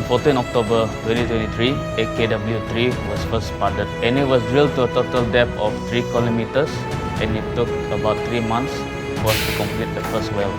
14 October 2023, AKW3 was first spudded, and it was drilled to a total depth of 3 kilometers, and it took about 3 months for us to complete the first well.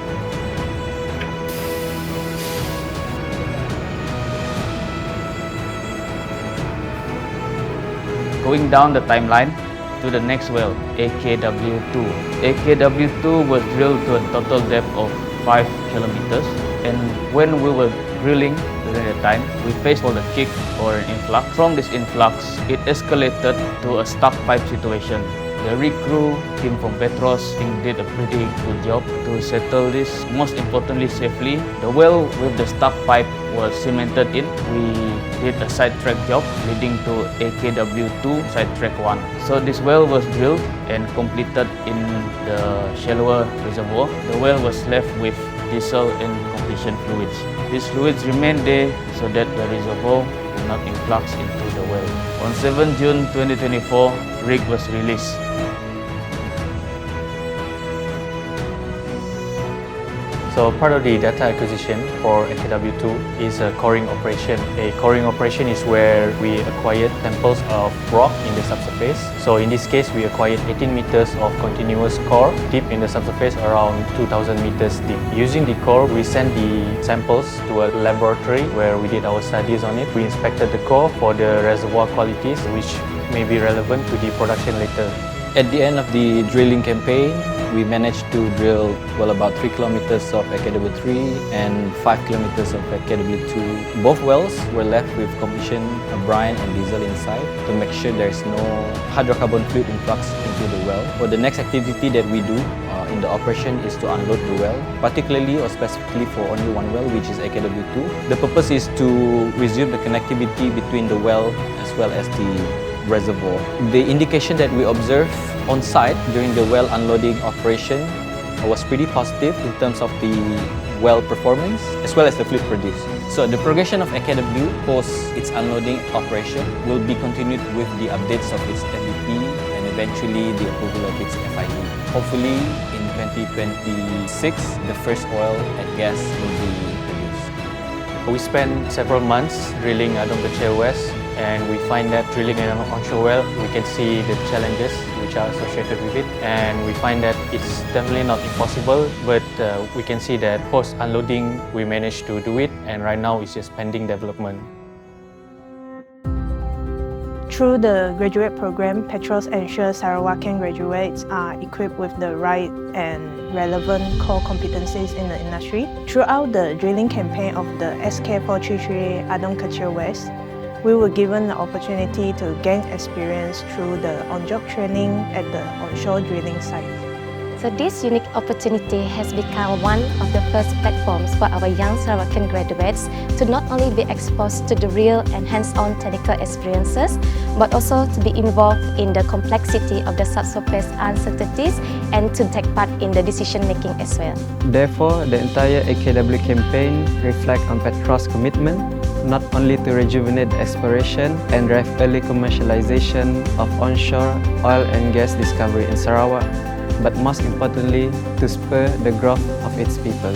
Going down the timeline to the next well, AKW2. AKW2 was drilled to a total depth of 5 kilometers, and when we were drilling during the time, we faced for the kick or an influx. From this influx, it escalated to a stuck pipe situation. The rig crew, team from PETROS, did a pretty good job to settle this, most importantly safely. The well with the stuck pipe was cemented in. We did a sidetrack job leading to AKW2 sidetrack 1. So this well was drilled and completed in the shallower reservoir. The well was left with diesel and completion fluids. These fluids remained there so that the reservoir will not influx into the well. On 7 June 2024, rig was released. So part of the data acquisition for AKW2 is a coring operation. A coring operation is where we acquired samples of rock in the subsurface. So in this case, we acquired 18 meters of continuous core deep in the subsurface, around 2,000 meters deep. Using the core, we sent the samples to a laboratory where we did our studies on it. We inspected the core for the reservoir qualities, which may be relevant to the production later. At the end of the drilling campaign, we managed to drill about 3 kilometers of AKW3 and 5 kilometers of AKW2. Both wells were left with completion brine and diesel inside to make sure there is no hydrocarbon fluid influx into the well. For the next activity that we do in the operation is to unload the well, particularly or specifically for only one well, which is AKW2. The purpose is to resume the connectivity between the well as well as the reservoir. The indication that we observed on site during the well unloading operation was pretty positive in terms of the well performance as well as the fluid produced. So the progression of AKW post its unloading operation will be continued with the updates of its MVP and eventually the approval of its FID. Hopefully in 2026, the first oil and gas will be produced. We spent several months drilling Adong Kechil West, and we find that drilling an onshore well, we can see the challenges which are associated with it, and we find that it's definitely not impossible, but we can see that post-unloading we managed to do it, and right now it's just pending development. Through the graduate program, PETROS ensures Sarawakian graduates are equipped with the right and relevant core competencies in the industry. Throughout the drilling campaign of the SK433 Adong Kechil West, we were given the opportunity to gain experience through the on-job training at the onshore drilling site. So this unique opportunity has become one of the first platforms for our young Sarawakian graduates to not only be exposed to the real and hands-on technical experiences, but also to be involved in the complexity of the subsurface uncertainties and to take part in the decision-making as well. Therefore, the entire AKW campaign reflects on PETROS' commitment not only to rejuvenate the exploration and drive early commercialization of onshore oil and gas discovery in Sarawak, but most importantly, to spur the growth of its people.